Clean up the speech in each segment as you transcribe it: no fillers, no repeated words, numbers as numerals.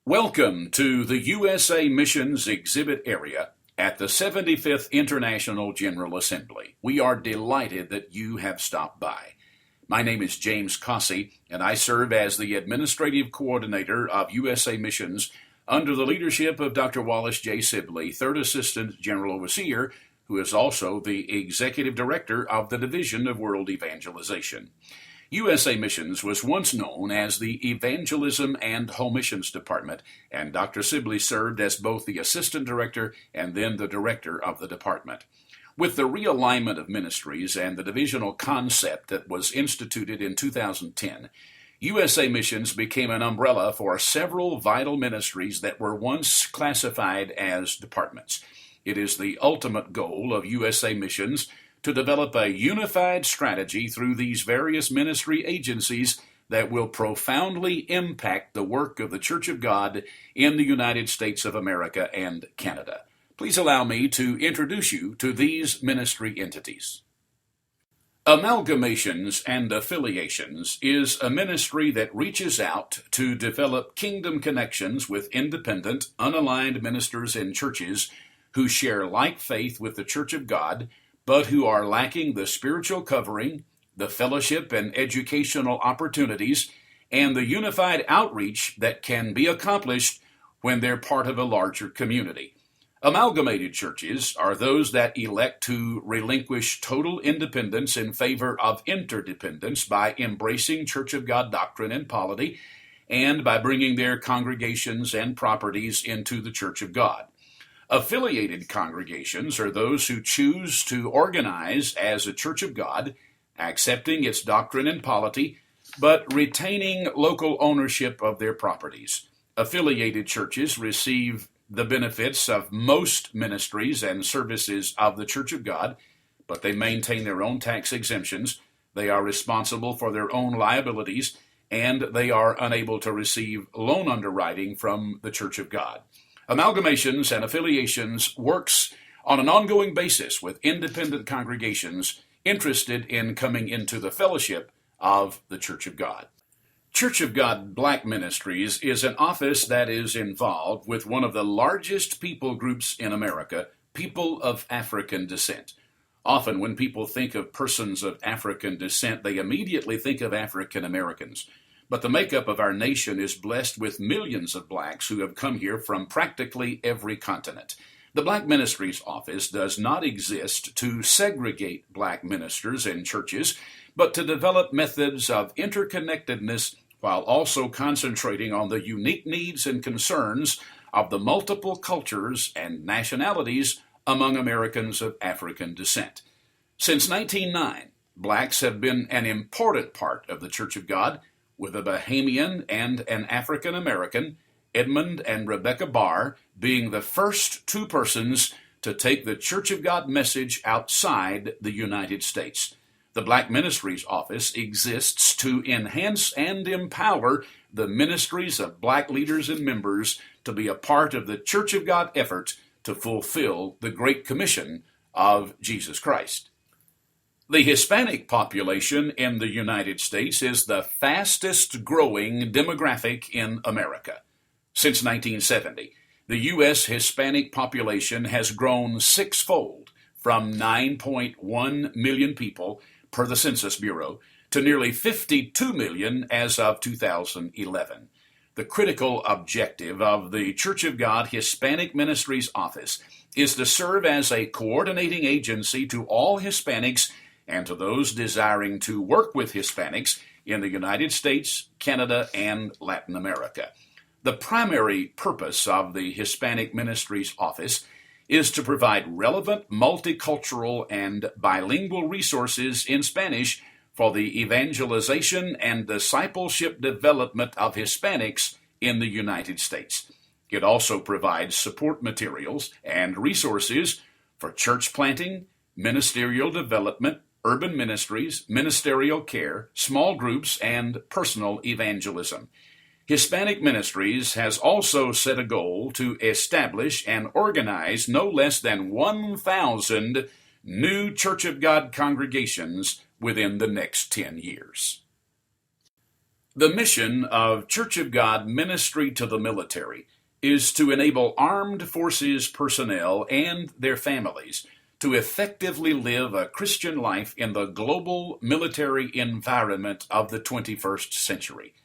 Welcome to the USA Missions exhibit area at the 75th International General Assembly. We are delighted that you have stopped by. My name is James Cossey, and I serve as the Administrative Coordinator of USA Missions under the leadership of Dr. Wallace J. Sibley, Third Assistant General Overseer, who is also the Executive Director of the Division of World Evangelization. USA Missions was once known as the Evangelism and Home Missions Department, and Dr. Sibley served as both the Assistant Director and then the Director of the department. With the realignment of ministries and the divisional concept that was instituted in 2010, USA Missions became an umbrella for several vital ministries that were once classified as departments. It is the ultimate goal of USA Missions to develop a unified strategy through these various ministry agencies that will profoundly impact the work of the Church of God in the United States of America and Canada. Please allow me to introduce you to these ministry entities. Amalgamations and Affiliations is a ministry that reaches out to develop kingdom connections with independent, unaligned ministers and churches who share like faith with the Church of God, but who are lacking the spiritual covering, the fellowship and educational opportunities, and the unified outreach that can be accomplished when they're part of a larger community. Amalgamated churches are those that elect to relinquish total independence in favor of interdependence by embracing Church of God doctrine and polity, and by bringing their congregations and properties into the Church of God. Affiliated congregations are those who choose to organize as a Church of God, accepting its doctrine and polity, but retaining local ownership of their properties. Affiliated churches receive the benefits of most ministries and services of the Church of God, but they maintain their own tax exemptions, they are responsible for their own liabilities, and they are unable to receive loan underwriting from the Church of God. Amalgamations and Affiliations works on an ongoing basis with independent congregations interested in coming into the fellowship of the Church of God. Church of God Black Ministries is an office that is involved with one of the largest people groups in America, people of African descent. Often when people think of persons of African descent, they immediately think of African Americans. But the makeup of our nation is blessed with millions of blacks who have come here from practically every continent. The Black Ministries Office does not exist to segregate black ministers and churches, but to develop methods of interconnectedness while also concentrating on the unique needs and concerns of the multiple cultures and nationalities among Americans of African descent. Since 1909, blacks have been an important part of the Church of God, with a Bahamian and an African American, Edmund and Rebecca Barr, being the first two persons to take the Church of God message outside the United States. The Black Ministries Office exists to enhance and empower the ministries of black leaders and members to be a part of the Church of God effort to fulfill the Great Commission of Jesus Christ. The Hispanic population in the United States is the fastest growing demographic in America. Since 1970, the U.S. Hispanic population has grown sixfold from 9.1 million people per the Census Bureau to nearly 52 million as of 2011. The critical objective of the Church of God Hispanic Ministries Office is to serve as a coordinating agency to all Hispanics and to those desiring to work with Hispanics in the United States, Canada, and Latin America. The primary purpose of the Hispanic Ministries Office is to provide relevant multicultural and bilingual resources in Spanish for the evangelization and discipleship development of Hispanics in the United States. It also provides support materials and resources for church planting, ministerial development, urban ministries, ministerial care, small groups, and personal evangelism. Hispanic Ministries has also set a goal to establish and organize no less than 1,000 new Church of God congregations within the next 10 years. The mission of Church of God Ministry to the Military is to enable armed forces personnel and their families to effectively live a Christian life in the global military environment of the 21st century.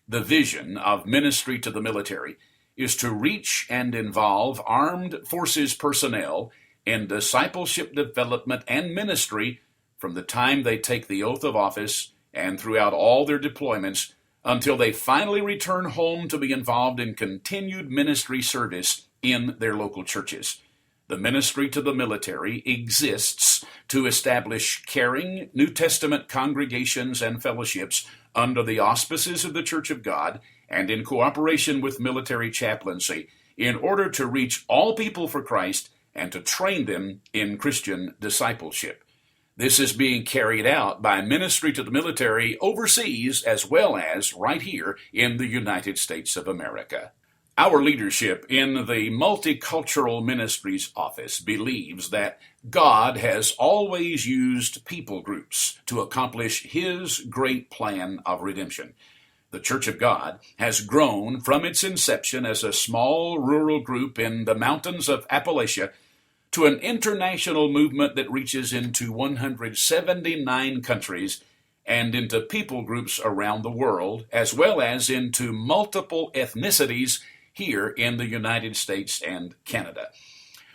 The vision of Ministry to the Military is to reach and involve armed forces personnel in discipleship development and ministry from the time they take the oath of office and throughout all their deployments until they finally return home to be involved in continued ministry service in their local churches. The Ministry to the Military exists to establish caring New Testament congregations and fellowships under the auspices of the Church of God and in cooperation with military chaplaincy in order to reach all people for Christ and to train them in Christian discipleship. This is being carried out by Ministry to the Military overseas as well as right here in the United States of America. Our leadership in the Multicultural Ministries Office believes that God has always used people groups to accomplish His great plan of redemption. The Church of God has grown from its inception as a small rural group in the mountains of Appalachia to an international movement that reaches into 179 countries and into people groups around the world, as well as into multiple ethnicities here in the United States and Canada.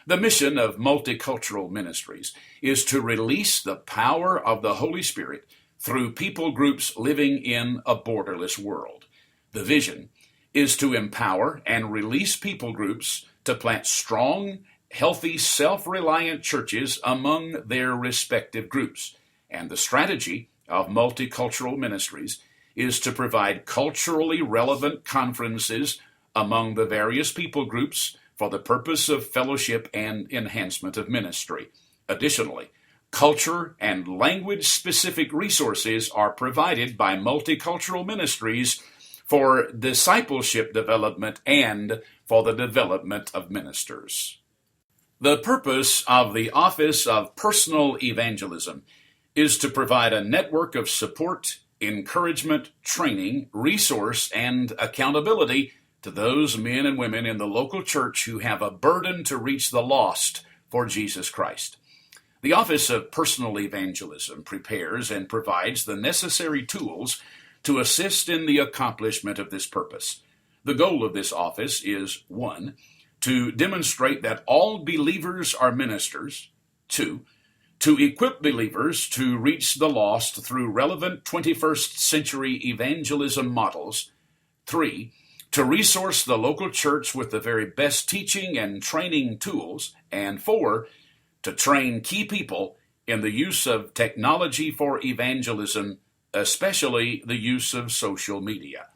The mission of Multicultural Ministries is to release the power of the Holy Spirit through people groups living in a borderless world. The vision is to empower and release people groups to plant strong, healthy, self-reliant churches among their respective groups. And the strategy of Multicultural Ministries is to provide culturally relevant conferences among the various people groups for the purpose of fellowship and enhancement of ministry. Additionally, culture and language-specific resources are provided by Multicultural Ministries for discipleship development and for the development of ministers. The purpose of the Office of Personal Evangelism is to provide a network of support, encouragement, training, resource, and accountability to those men and women in the local church who have a burden to reach the lost for Jesus Christ. The Office of Personal Evangelism prepares and provides the necessary tools to assist in the accomplishment of this purpose. The goal of this office is 1. To demonstrate that all believers are ministers. 2. To equip believers to reach the lost through relevant 21st century evangelism models. 3. To resource the local church with the very best teaching and training tools. And 4. To train key people in the use of technology for evangelism, especially the use of social media.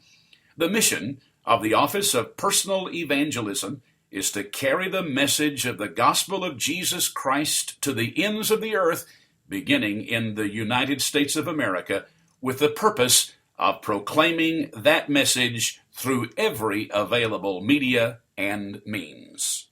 The mission of the Office of Personal Evangelism is to carry the message of the gospel of Jesus Christ to the ends of the earth, beginning in the United States of America, with the purpose of proclaiming that message through every available media and means.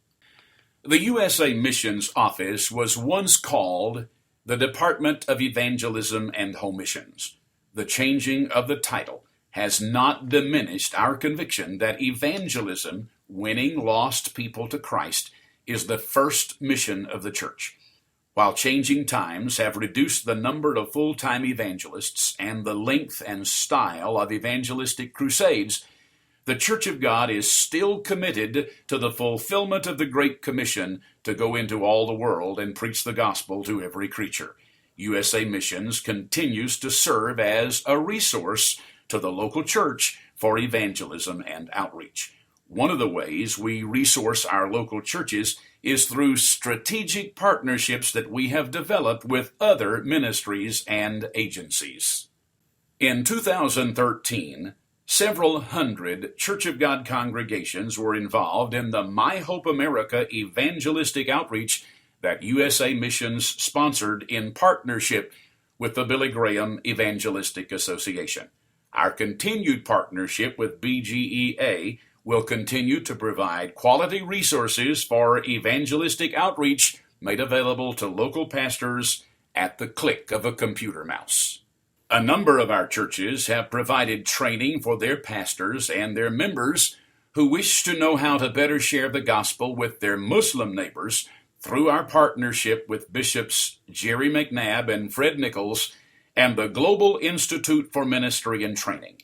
The USA Missions Office was once called the Department of Evangelism and Home Missions. The changing of the title has not diminished our conviction that evangelism, winning lost people to Christ, is the first mission of the church. While changing times have reduced the number of full-time evangelists and the length and style of evangelistic crusades, the Church of God is still committed to the fulfillment of the Great Commission to go into all the world and preach the gospel to every creature. USA Missions continues to serve as a resource to the local church for evangelism and outreach. One of the ways we resource our local churches is through strategic partnerships that we have developed with other ministries and agencies. In 2013, several hundred Church of God congregations were involved in the My Hope America evangelistic outreach that USA Missions sponsored in partnership with the Billy Graham Evangelistic Association. Our continued partnership with BGEA will continue to provide quality resources for evangelistic outreach made available to local pastors at the click of a computer mouse. A number of our churches have provided training for their pastors and their members who wish to know how to better share the gospel with their Muslim neighbors through our partnership with Bishops Jerry McNabb and Fred Nichols and the Global Institute for Ministry and Training.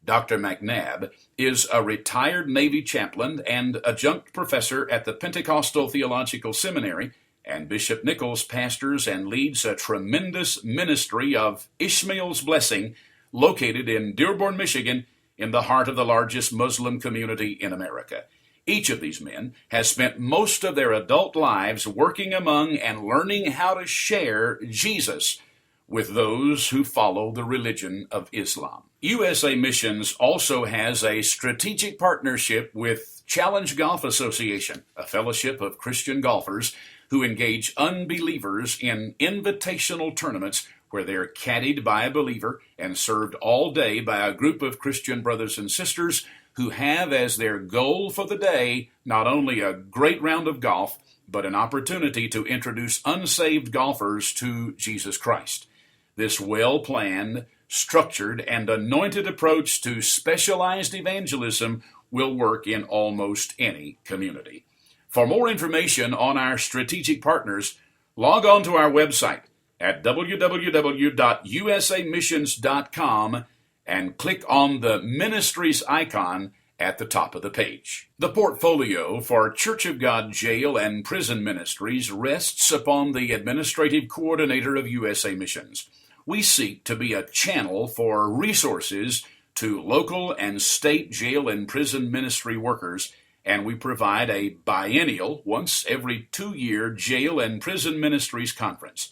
Dr. McNabb is a retired Navy chaplain and adjunct professor at the Pentecostal Theological Seminary, and Bishop Nichols pastors and leads a tremendous ministry of Ishmael's Blessing located in Dearborn, Michigan, in the heart of the largest Muslim community in America. Each of these men has spent most of their adult lives working among and learning how to share Jesus with those who follow the religion of Islam. USA Missions also has a strategic partnership with Challenge Golf Association, a fellowship of Christian golfers who engage unbelievers in invitational tournaments where they're caddied by a believer and served all day by a group of Christian brothers and sisters who have as their goal for the day not only a great round of golf, but an opportunity to introduce unsaved golfers to Jesus Christ. This well-planned, structured, and anointed approach to specialized evangelism will work in almost any community. For more information on our strategic partners, log on to our website at www.usamissions.com and click on the Ministries icon at the top of the page. The portfolio for Church of God Jail and Prison Ministries rests upon the administrative coordinator of USA Missions. We seek to be a channel for resources to local and state jail and prison ministry workers, and we provide a biennial, once every 2-year jail and prison ministries conference.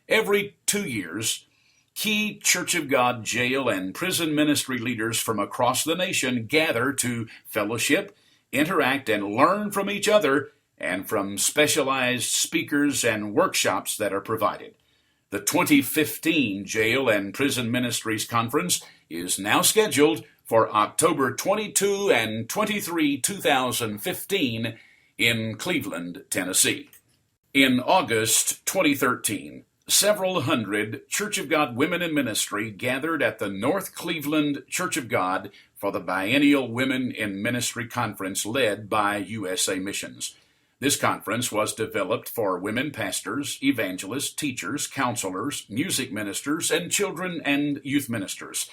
Every 2 years, key Church of God jail and prison ministry leaders from across the nation gather to fellowship, interact, and learn from each other and from specialized speakers and workshops that are provided. The 2015 Jail and Prison Ministries Conference is now scheduled for October 22 and 23, 2015 in Cleveland, Tennessee. In August 2013, several hundred Church of God women in ministry gathered at the North Cleveland Church of God for the biennial Women in Ministry Conference led by USA Missions. This conference was developed for women pastors, evangelists, teachers, counselors, music ministers, and children and youth ministers.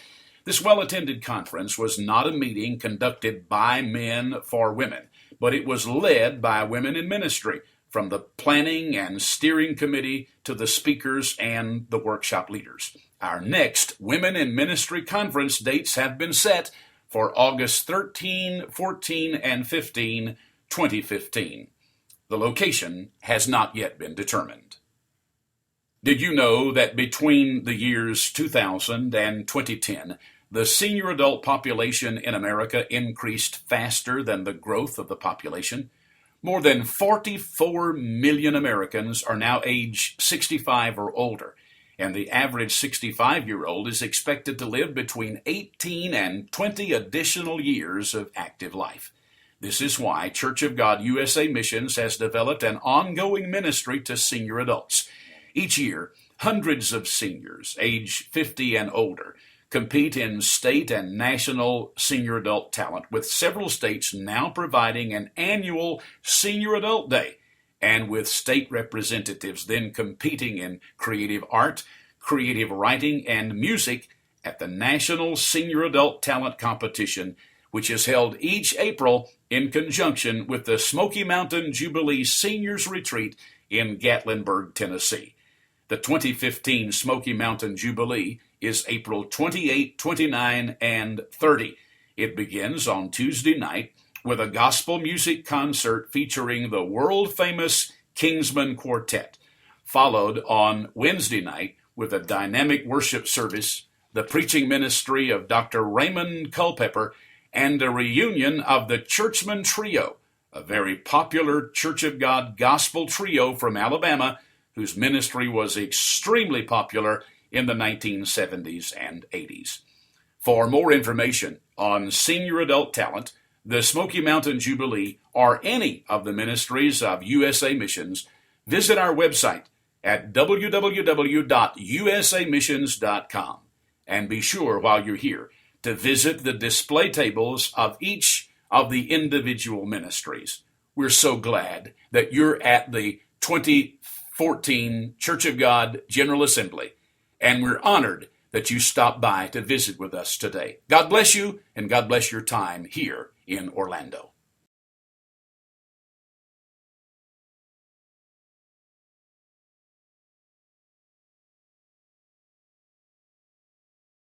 This well-attended conference was not a meeting conducted by men for women, but it was led by women in ministry, from the planning and steering committee to the speakers and the workshop leaders. Our next Women in Ministry Conference dates have been set for August 13, 14, and 15, 2015. The location has not yet been determined. Did you know that between the years 2000 and 2010, the senior adult population in America increased faster than the growth of the population? More than 44 million Americans are now age 65 or older, and the average 65-year-old is expected to live between 18 and 20 additional years of active life. This is why Church of God USA Missions has developed an ongoing ministry to senior adults. Each year, hundreds of seniors, age 50 and older, compete in state and national senior adult talent, with several states now providing an annual Senior Adult Day, and with state representatives then competing in creative art, creative writing, and music at the National Senior Adult Talent Competition, which is held each April in conjunction with the Smoky Mountain Jubilee Seniors Retreat in Gatlinburg, Tennessee. The 2015 Smoky Mountain Jubilee is April 28, 29, and 30. It begins on Tuesday night with a gospel music concert featuring the world-famous Kingsmen Quartet, followed on Wednesday night with a dynamic worship service, the preaching ministry of Dr. Raymond Culpepper, and a reunion of the Churchman Trio, a very popular Church of God gospel trio from Alabama whose ministry was extremely popular in the 1970s and 80s. For more information on senior adult talent, the Smoky Mountain Jubilee, or any of the ministries of USA Missions, visit our website at www.usamissions.com. And be sure while you're here to visit the display tables of each of the individual ministries. We're so glad that you're at the 2014 Church of God General Assembly, and we're honored that you stopped by to visit with us today. God bless you, and God bless your time here in Orlando.